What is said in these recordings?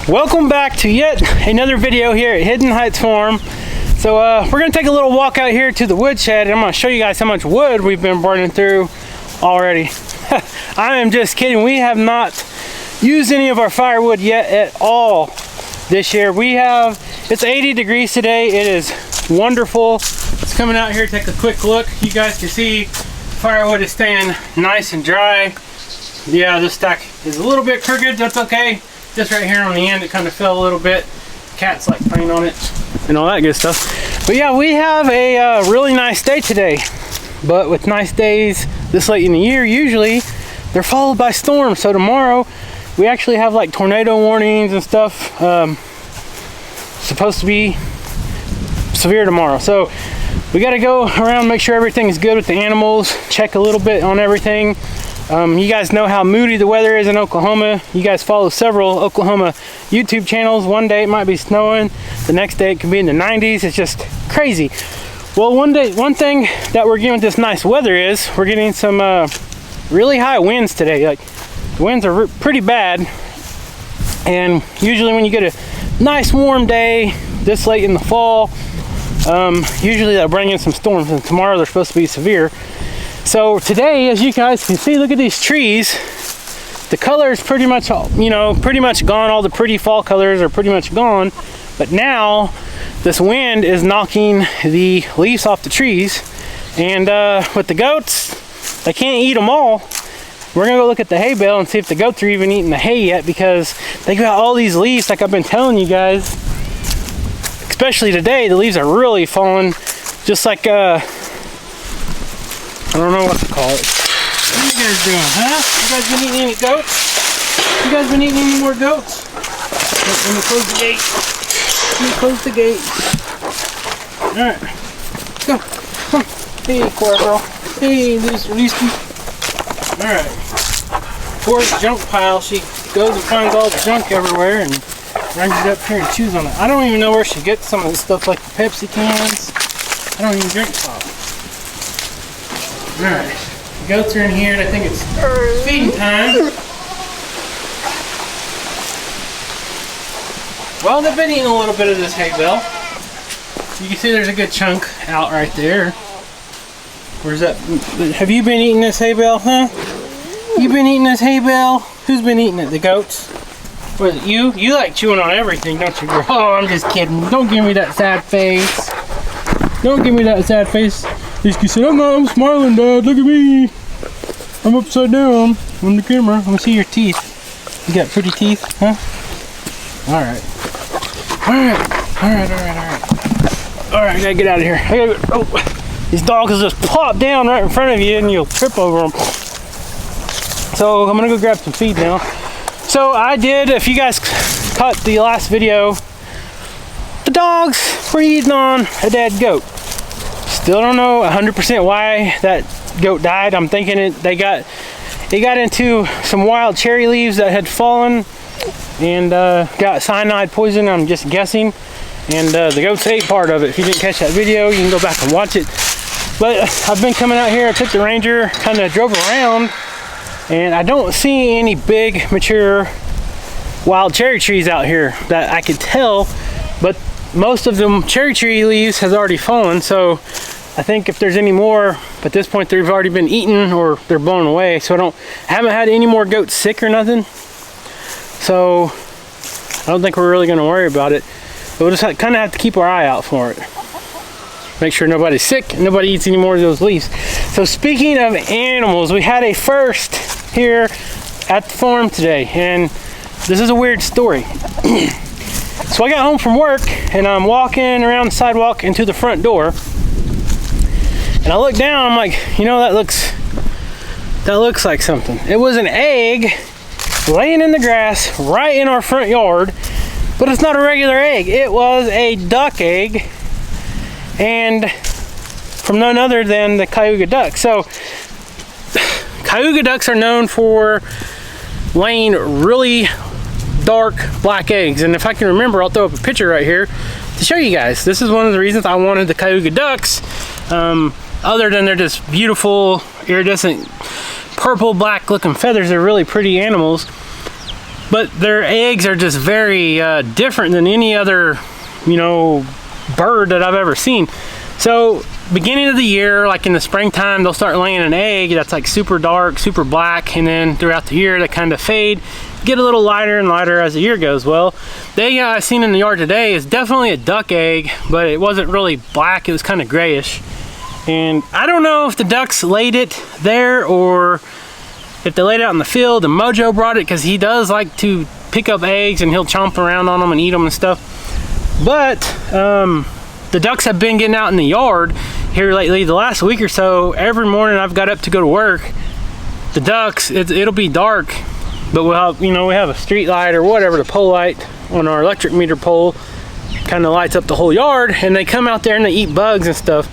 Welcome back to yet another video here at Hidden Heights Farm. So we're gonna take a little walk out here to the woodshed, and I'm gonna show you guys how much wood we've been burning through already. I am just kidding. We have not used any of our firewood yet at all this year. It's 80 degrees today. It is wonderful. Let's come out here, take a quick look. You guys can see firewood is staying nice and dry. Yeah, this stack is a little bit crooked. That's okay. Just right here on the end, it kind of fell a little bit. Cats like playing on it and all that good stuff. But yeah, we have a really nice day today. But with nice days this late in the year, usually they're followed by storms. So tomorrow we actually have like tornado warnings and stuff. Supposed to be severe tomorrow. So we got to go around, make sure everything is good with the animals, check a little bit on everything. You guys know how moody the weather is in Oklahoma. You guys follow several Oklahoma YouTube channels. One day it might be snowing, the next day it can be in the 90s. It's just crazy. Well, one thing that we're getting with this nice weather is we're getting some really high winds today. Like, the winds are pretty bad, and usually when you get a nice warm day this late in the fall, usually that'll bring in some storms, and tomorrow they're supposed to be severe. So today, as you guys can see, look at these trees. The color is pretty much, pretty much gone. All the pretty fall colors are pretty much gone. But now, this wind is knocking the leaves off the trees. And with the goats, they can't eat them all. We're gonna go look at the hay bale and see if the goats are even eating the hay yet, because they got all these leaves, like I've been telling you guys. Especially today, the leaves are really falling, just like I don't know what to call it. What are you guys doing, huh? You guys been eating any goats? You guys been eating any more goats? Let me close the gate. Let me close the gate. Alright. Go. Come. Hey, Corporal. Hey, Lisa. Alright. Poor junk pile. She goes and finds all the junk everywhere and brings it up here and chews on it. I don't even know where she gets some of this stuff, like the Pepsi cans. I don't even drink pop. Alright, the goats are in here, and I think it's feeding time. Well, they've been eating a little bit of this hay bale. You can see there's a good chunk out right there. Where's that? Have you been eating this hay bale, huh? You been eating this hay bale? Who's been eating it? The goats? What is it, you? You like chewing on everything, don't you, girl? Oh, I'm just kidding. Don't give me that sad face. Don't give me that sad face. You said, I'm smiling, Dad. Look at me. I'm upside down on the camera. I want to see your teeth. You got pretty teeth, huh? Alright. Alright, I gotta get out of here. These dogs will just plop down right in front of you and you'll trip over them. So I'm gonna go grab some feed now. So I did, if you guys caught the last video, the dogs were eating on a dead goat. Still don't know 100% why that goat died. I'm thinking it got into some wild cherry leaves that had fallen and got cyanide poison. I'm just guessing. And the goats ate part of it. If you didn't catch that video, you can go back and watch it. But I've been coming out here. I took the Ranger, kind of drove around, and I don't see any big, mature wild cherry trees out here that I could tell. But most of them cherry tree leaves has already fallen, so I think if there's any more, at this point they've already been eaten or they're blown away. So I haven't had any more goats sick or nothing. So I don't think we're really going to worry about it. But we'll just kind of have to keep our eye out for it. Make sure nobody's sick and nobody eats any more of those leaves. So speaking of animals, we had a first here at the farm today, and this is a weird story. So I got home from work and I'm walking around the sidewalk into the front door, and I look down, I'm like, that looks like something. It was an egg laying in the grass right in our front yard, but it's not a regular egg. It was a duck egg, and from none other than the Cayuga duck. So Cayuga ducks are known for laying really dark black eggs, and if I can remember, I'll throw up a picture right here to show you guys. This is one of the reasons I wanted the Cayuga ducks. Other than they're just beautiful iridescent purple black looking feathers, they're really pretty animals. but their eggs are just very different than any other, you know, bird that I've ever seen. So beginning of the year, like in the springtime, they'll start laying an egg that's like super dark, super black, and then throughout the year they kind of fade, get a little lighter and lighter as the year goes. Well, the egg I seen in the yard today is definitely a duck egg, but it wasn't really black, it was kind of grayish. And I don't know if the ducks laid it there or if they laid it out in the field and Mojo brought it, because he does like to pick up eggs and he'll chomp around on them and eat them and stuff. But the ducks have been getting out in the yard here lately. The last week or so, every morning I've got up to go to work, the ducks, it'll be dark, but we'll have, you know, we have a street light or whatever, the pole light on our electric meter pole kind of lights up the whole yard, and they come out there and they eat bugs and stuff.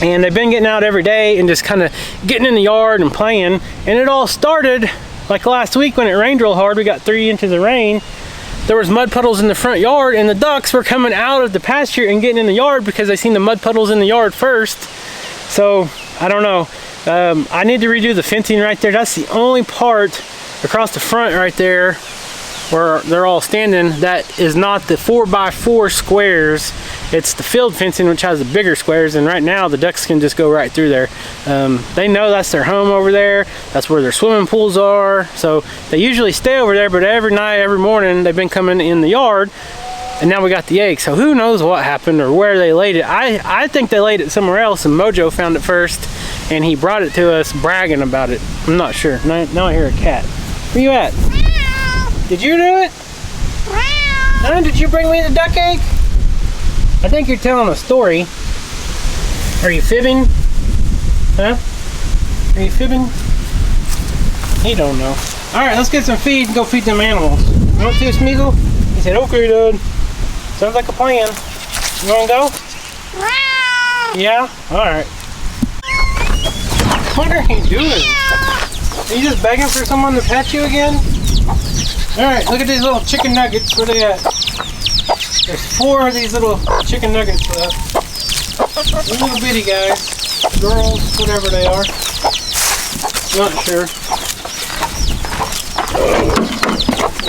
And they've been getting out every day and just kind of getting in the yard and playing. And it all started like last week when it rained real hard. We got 3 inches of rain. There was mud puddles in the front yard, and the ducks were coming out of the pasture and getting in the yard because they seen the mud puddles in the yard first. So I don't know. I need to redo the fencing right there. That's the only part across the front right there where they're all standing that is not the 4x4 squares. It's the field fencing, which has the bigger squares, and right now the ducks can just go right through there. They know that's their home over there. That's where their swimming pools are. So they usually stay over there, but every night, every morning, they've been coming in the yard, and now we got the egg. So who knows what happened or where they laid it. I think they laid it somewhere else, and Mojo found it first, and he brought it to us bragging about it. I'm not sure. Now I hear a cat. Where you at? Did you do it? Huh? Did you bring me the duck egg? I think you're telling a story. Are you fibbing? Huh? Are you fibbing? He don't know. Alright, let's get some feed and go feed them animals. You want to, Smeagol? He said, okay, Dad. Sounds like a plan. You want to go? Yeah? Alright. What are you doing? Are you just begging for someone to pet you again? Alright, look at these little chicken nuggets. Where they at? There's 4 of these little chicken nuggets left. Little bitty guys. Girls, whatever they are. Not sure.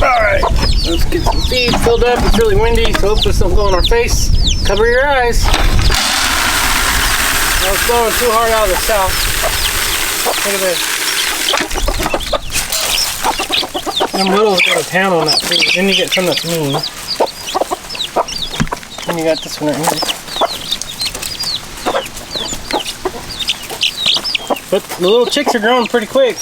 Alright, let's get some feed filled up. It's really windy, so hopefully something go on our face. Cover your eyes. I was blowing too hard out of the south. Look at this. Them littles go to town on that food. Then you get some that's mean. Then you got this one right here. But the little chicks are growing pretty quick.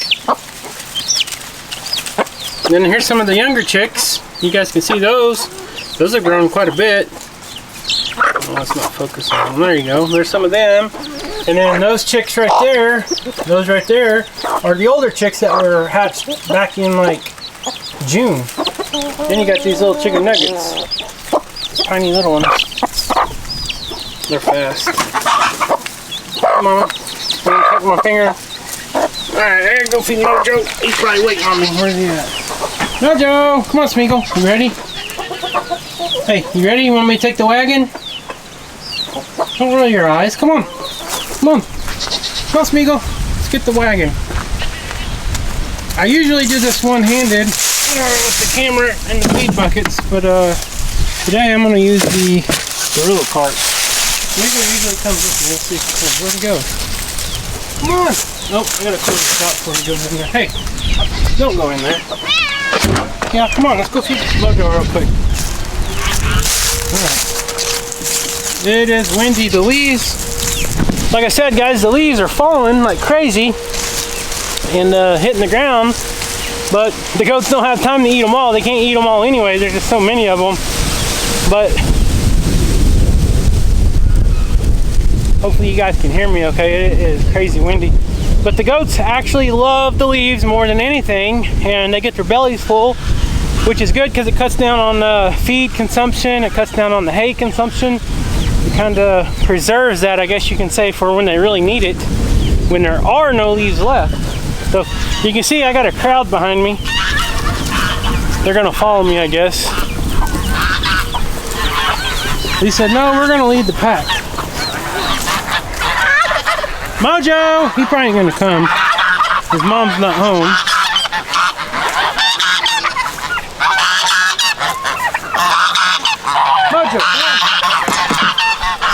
And then here's some of the younger chicks. You guys can see those. Those have grown quite a bit. Oh, let's not focus on them. There you go. There's some of them. And then those chicks right there, those right there, are the older chicks that were hatched back in like June. Then you got these little chicken nuggets. These tiny little ones. They're fast. Come on. I'm gonna cut my finger. Alright, there you go, feed Mojo. He's probably waiting on me. Where's he at? Mojo! Come on, Smeagol. You ready? Hey, you ready? You want me to take the wagon? Don't roll your eyes. Come on. Come on. Come on, Smeagol. Let's get the wagon. I usually do this one-handed with the camera and the feed buckets, but today I'm going to use the gorilla cart. Smeagol usually comes with me. Let's see if it comes. Where'd it go? Come on! Nope, I gotta close the shop before he goes in there. Hey, don't go in there. Yeah, come on, let's go feed Mojo real quick. Alright. It is windy. The leaves, like I said, guys, the leaves are falling like crazy and hitting the ground, but the goats don't have time to eat them all. They can't eat them all anyway. There's just so many of them. But hopefully you guys can hear me okay. It is crazy windy. But the goats actually love the leaves more than anything, and they get their bellies full, which is good because it cuts down on feed consumption. It cuts down on the hay consumption. It kind of preserves that, I guess you can say, for when they really need it, when there are no leaves left. So you can see I got a crowd behind me. They're gonna follow me, I guess. He said, no, we're gonna lead the pack. Mojo! He probably ain't gonna come. His mom's not home.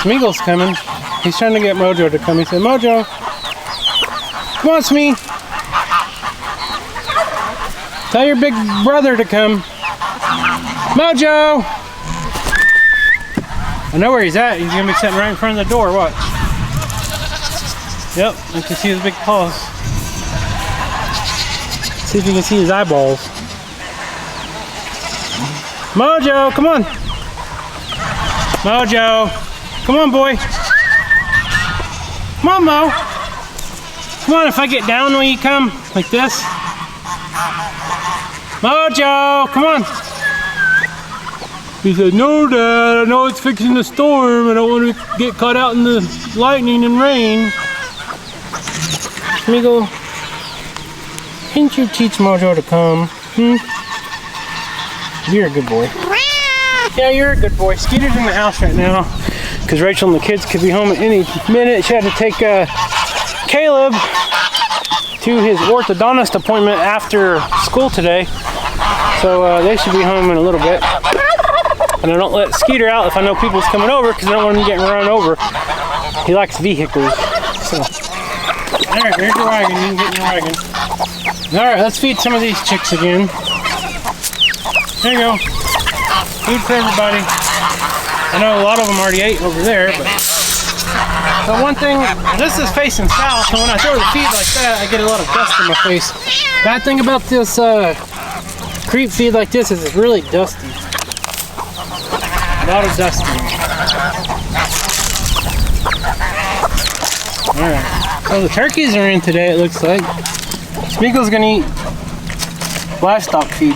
Smeagol's coming. He's trying to get Mojo to come. He said, Mojo, come on, Smee. Tell your big brother to come. Mojo! I know where he's at. He's gonna be sitting right in front of the door. Watch. Yep, I can see his big paws. See if you can see his eyeballs. Mojo, come on. Mojo, come on, boy. Come on, Mo. Come on, if I get down when you come, like this. Mojo, come on. He said, no, Dad, I know it's fixing the storm. I don't want to get caught out in the lightning and rain. Smeagol, didn't you teach Mojo to come? You're a good boy. Yeah, you're a good boy. Skeeter's in the house right now because Rachel and the kids could be home at any minute. She had to take Caleb to his orthodontist appointment after school today. So they should be home in a little bit. And I don't let Skeeter out if I know people's coming over because I don't want him getting run over. He likes vehicles. So, alright, there's your wagon. You can get in your wagon. Alright, let's feed some of these chicks again. There you go. Food for everybody. I know a lot of them already ate over there, but the one thing, this is facing south, so when I throw the feed like that, I get a lot of dust in my face. Bad thing about this creep feed like this is it's really dusty. A lot of dusting. Alright, so the turkeys are in today, it looks like. Smeagol's gonna eat livestock feed.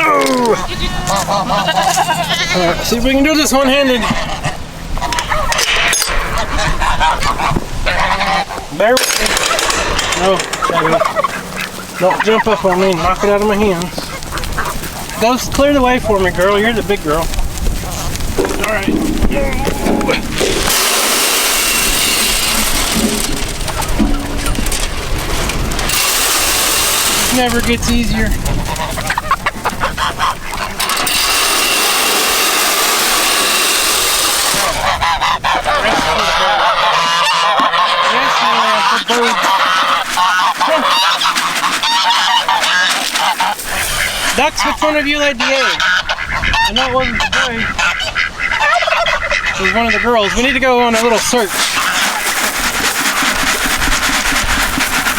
Oh. Alright, see if we can do this one-handed. Bear with me. No, don't jump up on me and knock it out of my hands. Go clear the way for me, girl. You're the big girl. Alright. Never gets easier. Ducks, which one of you laid the egg? I know it wasn't the boy. It was one of the girls. We need to go on a little search.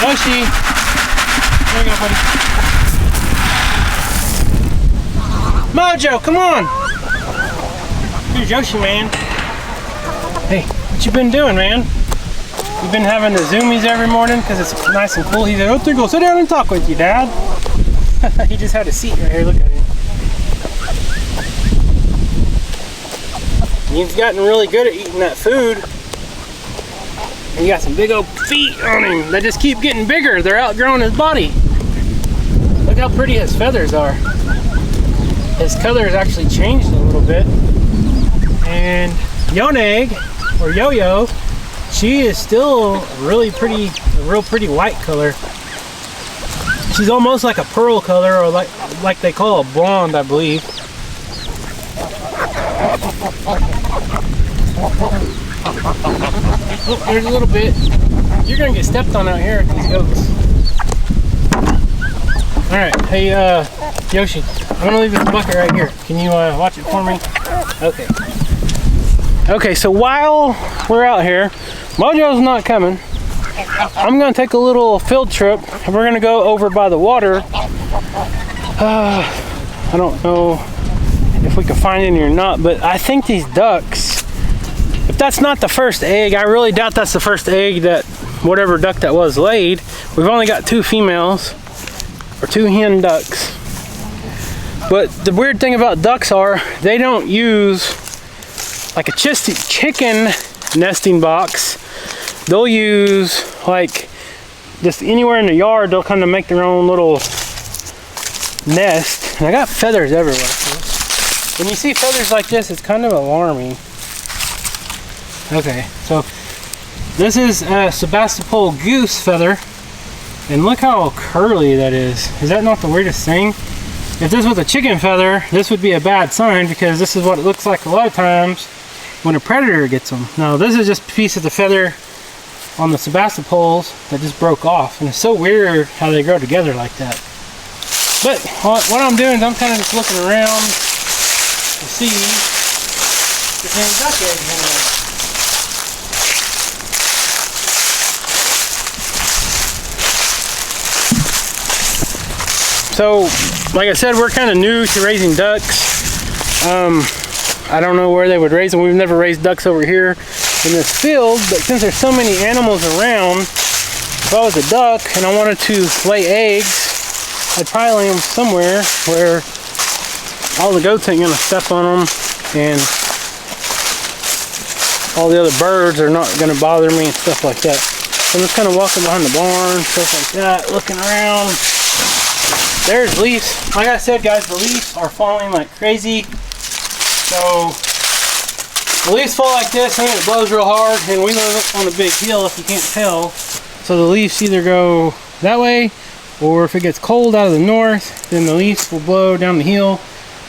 Yoshi. There you go, buddy. Mojo, come on. Here's Yoshi, man. Hey, what you been doing, man? You've been having the zoomies every morning because it's nice and cool. He said, I don't think I'll sit down and talk with you, Dad. He just had a seat right here. Look at him. He's gotten really good at eating that food. And he got some big old feet on him that just keep getting bigger. They're outgrowing his body. Look how pretty his feathers are. His color has actually changed a little bit. And Yoneg, or Yo-Yo, she is still really pretty, a real pretty white color. She's almost like a pearl color, or like they call a blonde, I believe. Oh, there's a little bit. You're gonna get stepped on out here with these goats. All right, hey Yoshi, I'm gonna leave this bucket right here. Can you watch it for me? Okay. Okay, so while we're out here, Mojo's not coming. I'm gonna take a little field trip and we're gonna go over by the water. I don't know if we can find any or not, but I think these ducks, if that's not the first egg, I really doubt that's the first egg that whatever duck that was laid. We've only got 2 females, or 2 hen ducks. But the weird thing about ducks are they don't use like a chicken nesting box. They'll use like just anywhere in the yard. They'll kind of make their own little nest. And I got feathers everywhere. When you see feathers like this, it's kind of alarming. Okay, so this is a Sebastopol goose feather. And look how curly that is. Is that not the weirdest thing? If this was a chicken feather, this would be a bad sign because this is what it looks like a lot of times when a predator gets them. Now this is just a piece of the feather on the Sebastopols that just broke off, and it's so weird how they grow together like that. But what I'm doing is I'm kind of just looking around to see if there's any duck eggs in there. So, like I said, we're kind of new to raising ducks. I don't know where they would raise them. We've never raised ducks over here in this field, but since there's so many animals around, if I was a duck and I wanted to lay eggs, I'd probably lay them somewhere where all the goats ain't gonna step on them and all the other birds are not gonna bother me and stuff like that. So I'm just kind of walking behind the barn, stuff like that, looking around. There's leaves. Like I said, guys, the leaves are falling like crazy. So the leaves fall like this, and it blows real hard, and we live on a big hill if you can't tell. So the leaves either go that way, or if it gets cold out of the north, then the leaves will blow down the hill.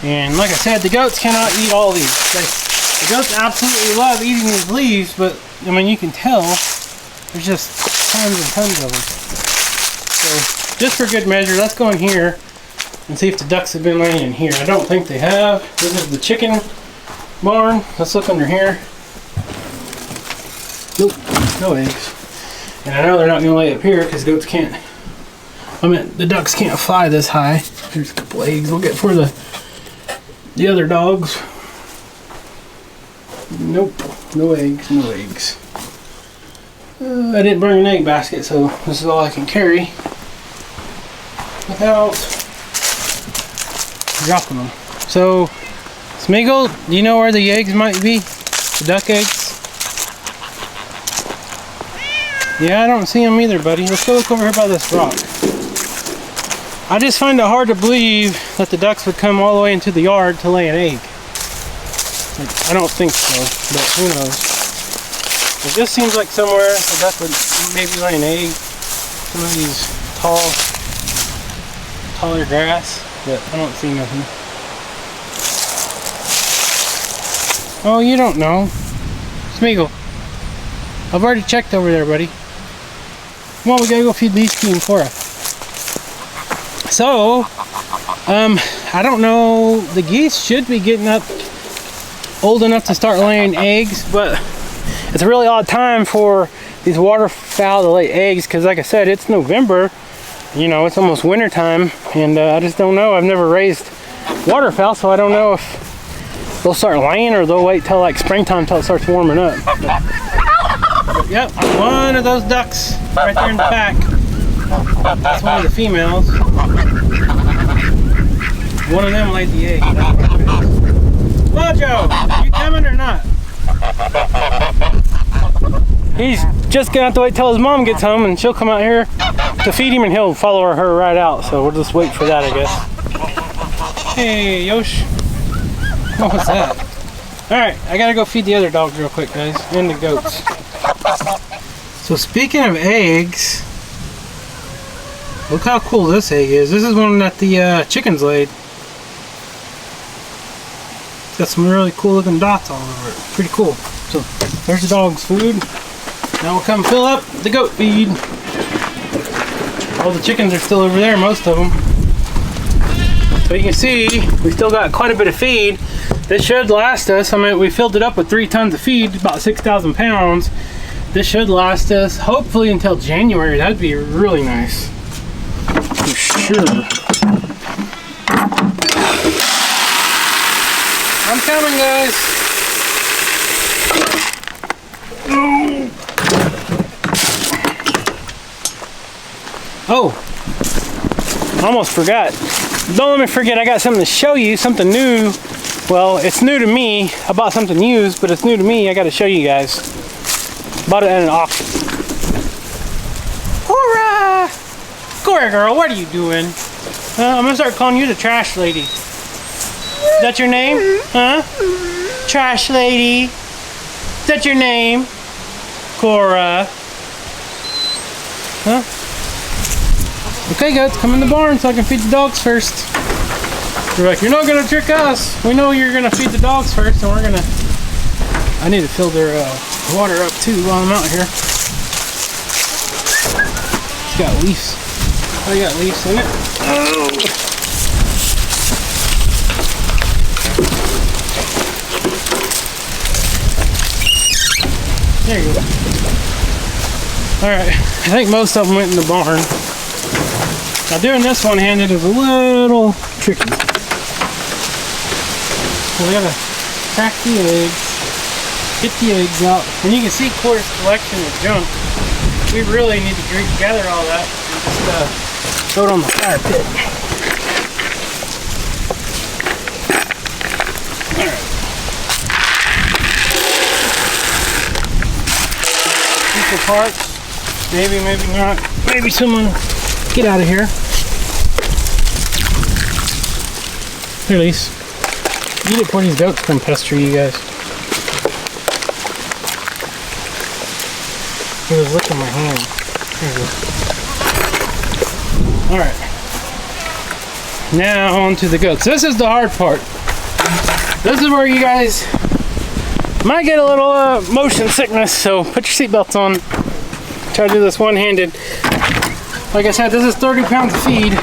And like I said, the goats cannot eat all these. The goats absolutely love eating these leaves, but I mean, you can tell there's just tons and tons of them. So just for good measure, let's go in here and see if the ducks have been laying in here. I don't think they have. This is the chicken barn. Let's look under here. Nope, no eggs. And I know they're not going to lay up here because goats can't, the ducks can't fly this high. There's a couple eggs we'll get for the other dogs. Nope, no eggs, no eggs. I didn't bring an egg basket, so this is all I can carry without dropping them. So, Smeagol, do you know where the eggs might be? The duck eggs? Yeah, I don't see them either, buddy. Let's go look over here by this rock. I just find it hard to believe that the ducks would come all the way into the yard to lay an egg. Like, I don't think so, but who knows. It just seems like somewhere a duck would maybe lay an egg. Some of these taller grass, but I don't see nothing. Oh, you don't know. Smeagol, I've already checked over there, buddy. Come on, we gotta go feed these two and Cora. So, I don't know, the geese should be getting up old enough to start laying eggs, but it's a really odd time for these waterfowl to lay eggs because, like I said, it's November. You know, it's almost winter time, and I just don't know. I've never raised waterfowl, so I don't know if they'll start laying or they'll wait till like springtime till it starts warming up. But, yep, one of those ducks right there in the back. That's one of the females. One of them laid the egg. Mojo, you coming or not? He's just gonna have to wait till his mom gets home and she'll come out here to feed him and he'll follow her right out. So we'll just wait for that, I guess. Hey, Yosh. What was that? Alright, I gotta go feed the other dogs real quick, guys, and the goats. So speaking of eggs, look how cool this egg is. This is one that the chickens laid. It's got some really cool looking dots all over it. Pretty cool. So there's the dog's food. Now we'll come fill up the goat feed. All the chickens are still over there, most of them. So you can see we still got quite a bit of feed. This should last us. I mean, we filled it up with 3 tons of feed, about 6,000 pounds. This should last us hopefully until January. That'd be really nice. For sure. I'm coming, guys. Oh, almost forgot. Don't let me forget, I got something to show you, something new. Well, it's new to me. I bought something used, but it's new to me. I got to show you guys. Bought it at an auction. Cora! Cora, girl, what are you doing? I'm gonna start calling you the trash lady. Is that your name? Huh? Trash lady. Is that your name? Cora. Huh? Okay, guys, come in the barn so I can feed the dogs first. You're like, you're not gonna trick us. We know you're gonna feed the dogs first, and we're gonna I need to fill their water up too while I'm out here. It's got leaves. I got leaves in it. Oh. There you go. Alright, I think most of them went in the barn. Now doing this one-handed is a little tricky. So we gotta crack the eggs, get the eggs out, and you can see Core's collection of junk. We really need to gather all that and just throw it on the fire pit. Alright. Equal parts. Maybe, maybe not. Maybe someone get out of here. Here, Elise. Eat it before these goats come pester you guys. He was licking my hand. There you go. Alright. Now on to the goats. This is the hard part. This is where you guys might get a little motion sickness, so put your seatbelts on. Try to do this one-handed. Like I said, this is 30 pounds of feed. And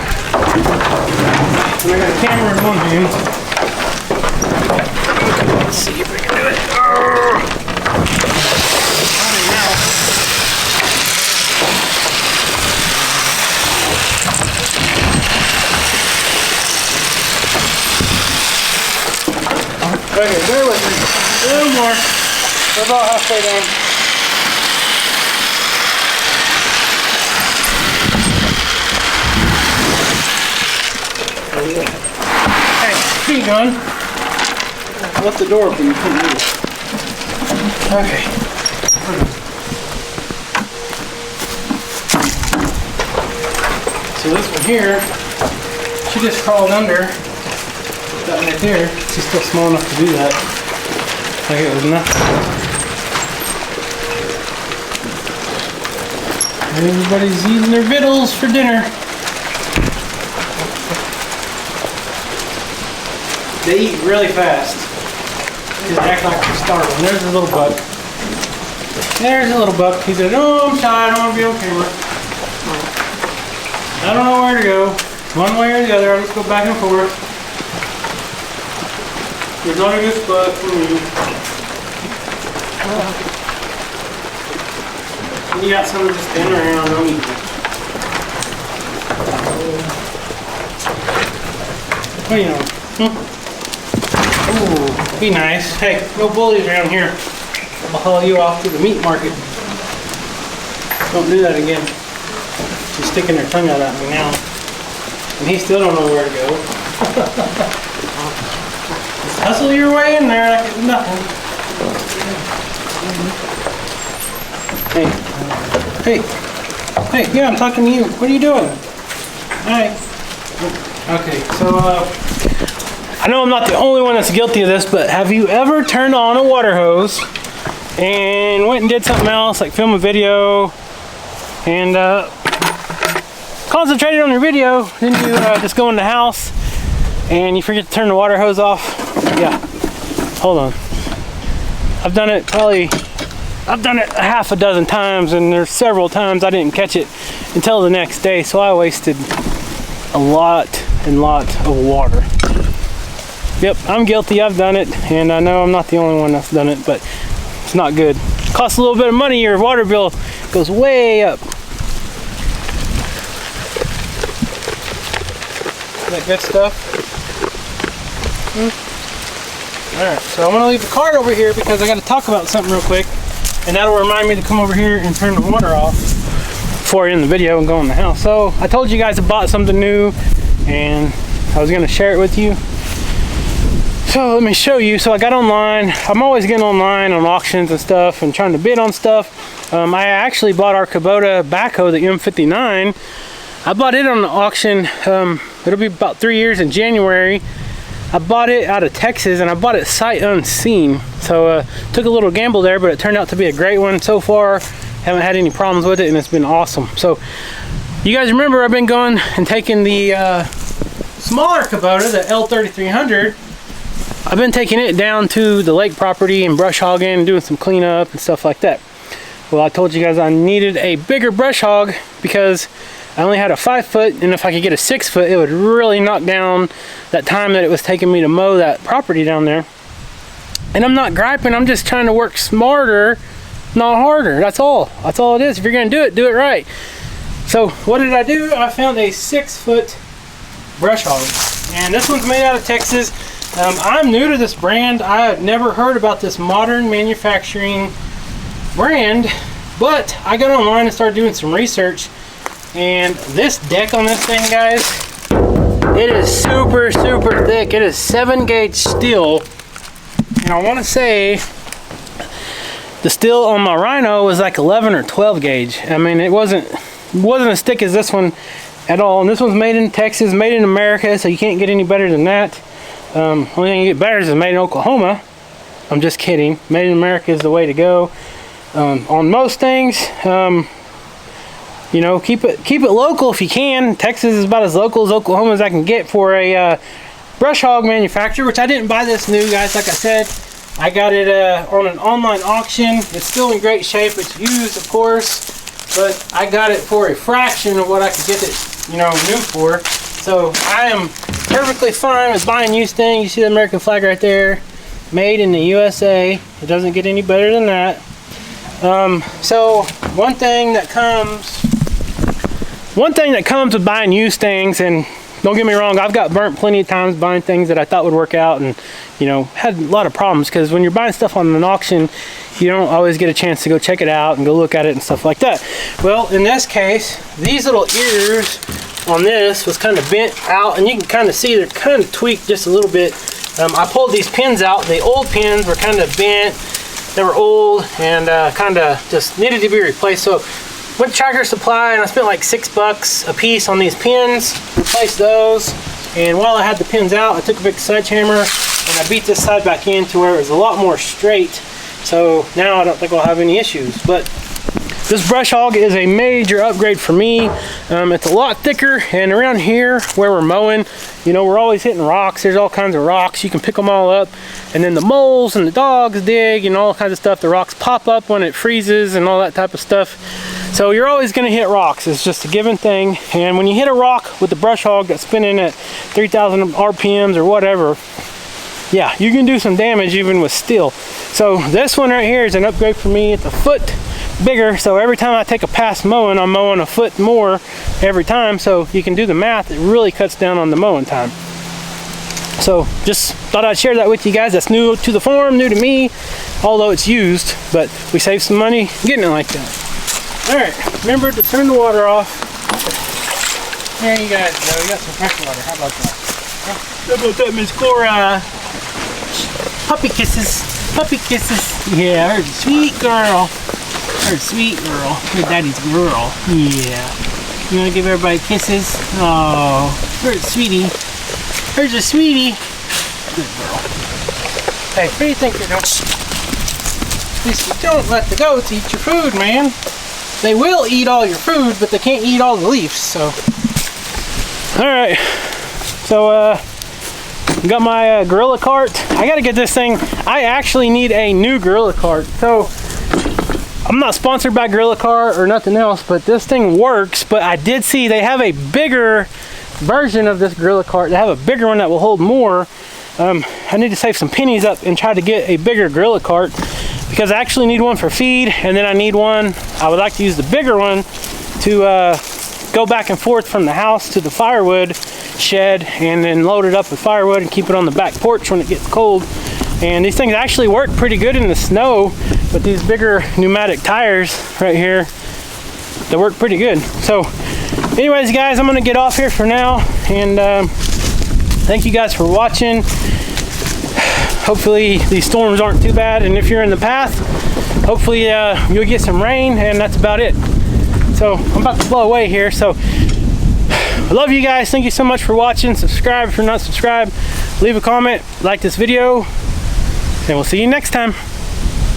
I got a camera in one hand. Let's see if we can do it. Okay, bear with me. A little more. We're about halfway down. Hey, speed gun. I left the door open. You couldn't move it. Okay. So this one here, she just crawled under. That right there, she's still small enough to do that. Like it was nothing. Everybody's eating their victuals for dinner. They eat really fast. They act like they're starving. There's a little buck. There's a little buck. He said, "Oh, I'm shy. I don't want to be on camera. I don't know where to go. One way or the other. I'll just go back and forth. There's not a good spot for me." You got someone just standing around. Don't eat it. What do you know? Ooh, be nice. Hey, no bullies around here. I'll haul you off to the meat market. Don't do that again. She's sticking her tongue out at me now. And he still don't know where to go. Just hustle your way in there like it's nothing. Hey. Hey, yeah, I'm talking to you. What are you doing? Hi. Okay, so, I know I'm not the only one that's guilty of this, but have you ever turned on a water hose and went and did something else, like film a video, and concentrated on your video, then you just go in the house and you forget to turn the water hose off? Yeah, hold on. I've done it a half a dozen times, and there's several times I didn't catch it until the next day, so I wasted a lot of water. Yep, I'm guilty. I've done it, and I know I'm not the only one that's done it, but it's not good. It costs a little bit of money. Your water bill goes way up. That good stuff? Alright, so I'm going to leave the cart over here because I got to talk about something real quick, and that'll remind me to come over here and turn the water off before I end the video and go in the house. So I told you guys I bought something new, and I was going to share it with you. So let me show you. So I got online. I'm always getting online on auctions and stuff and trying to bid on stuff. I actually bought our Kubota backhoe, the M59. I bought it on the auction. It'll be about 3 years in January. I bought it out of Texas, and I bought it sight unseen. So took a little gamble there, but it turned out to be a great one so far. Haven't had any problems with it, and it's been awesome. So you guys remember I've been going and taking the smaller Kubota, the L3300. I've been taking it down to the lake property and brush hogging and doing some cleanup and stuff like that. Well, I told you guys I needed a bigger brush hog because I only had a 5 foot, and if I could get a 6 foot, it would really knock down that time that it was taking me to mow that property down there. And I'm not griping, I'm just trying to work smarter, not harder. That's all it is. If you're gonna do it right. So what did I do? I found a 6 foot brush hog, and this one's made out of Texas. I'm new to this brand. I had never heard about this modern manufacturing brand, but I got online and started doing some research, and this deck on this thing, guys, it is super thick. It is 7-gauge steel, and I want to say the steel on my Rhino was like 11 or 12 gauge. I mean, it wasn't as thick as this one at all, and this one's made in Texas, made in America, so you can't get any better than that. Only thing you get better is made in Oklahoma. I'm just kidding. Made in America is the way to go. On most things, you know, keep it local if you can. Texas is about as local as Oklahoma as I can get for a brush hog manufacturer, which I didn't buy this new, guys. Like I said, I got it on an online auction. It's still in great shape. It's used, of course, but I got it for a fraction of what I could get it, you know, new for. So I am perfectly fine with buying used things. You see the American flag right there, made in the USA. It doesn't get any better than that. So one thing that comes with buying used things, and don't get me wrong, I've got burnt plenty of times buying things that I thought would work out, and you know, had a lot of problems because when you're buying stuff on an auction, you don't always get a chance to go check it out and go look at it and stuff like that. Well, in this case, these little ears on this was kind of bent out, and you can kind of see they're kind of tweaked just a little bit. I pulled these pins out. The old pins were kind of bent. They were old and kind of just needed to be replaced. So went to Tractor Supply and I spent like $6 a piece on these pins, replaced those. And while I had the pins out, I took a big sledgehammer and I beat this side back in to where it was a lot more straight. So now I don't think I'll have any issues. But this brush hog is a major upgrade for me. It's a lot thicker, and around here where we're mowing, you know, we're always hitting rocks. There's all kinds of rocks. You can pick them all up, and then the moles and the dogs dig and all kinds of stuff. The rocks pop up when it freezes and all that type of stuff. So you're always going to hit rocks. It's just a given thing. And when you hit a rock with the brush hog that's spinning at 3,000 RPMs or whatever, yeah, you can do some damage even with steel. So this one right here is an upgrade for me. It's a foot bigger, so every time I take a pass mowing, I'm mowing a foot more every time. So you can do the math. It really cuts down on the mowing time. So just thought I'd share that with you guys. That's new to the farm, new to me, although it's used, but we saved some money getting it like that. All right, remember to turn the water off. There you guys go. You got some fresh water. How about that? How about that, Miss Cora? Puppy kisses. Puppy kisses. Yeah, her sweet girl. Her sweet girl. Her daddy's girl. Yeah. You want to give everybody kisses? Oh, her sweetie. Here's a sweetie. Good girl. Hey, what do you think you're doing? You don't let the goats eat your food, man. They will eat all your food, but they can't eat all the leaves, so. Alright. So, got my gorilla cart. I gotta get this thing. I actually need a new gorilla cart. So, I'm not sponsored by Gorilla Cart or nothing else, but this thing works. But I did see they have a bigger version of this Gorilla Cart. They have a bigger one that will hold more. I need to save some pennies up and try to get a bigger Gorilla Cart because I actually need one for feed, and then I need one. I would like to use the bigger one to go back and forth from the house to the firewood shed, and then load it up with firewood and keep it on the back porch when it gets cold. And these things actually work pretty good in the snow, but these bigger pneumatic tires right here, they work pretty good. So anyways, guys, I'm gonna get off here for now, and thank you guys for watching. Hopefully these storms aren't too bad, and if you're in the path, hopefully you'll get some rain, and that's about it. So I'm about to blow away here, so I love you guys. Thank you so much for watching. Subscribe if you're not subscribed. Leave a comment, like this video, and we'll see you next time.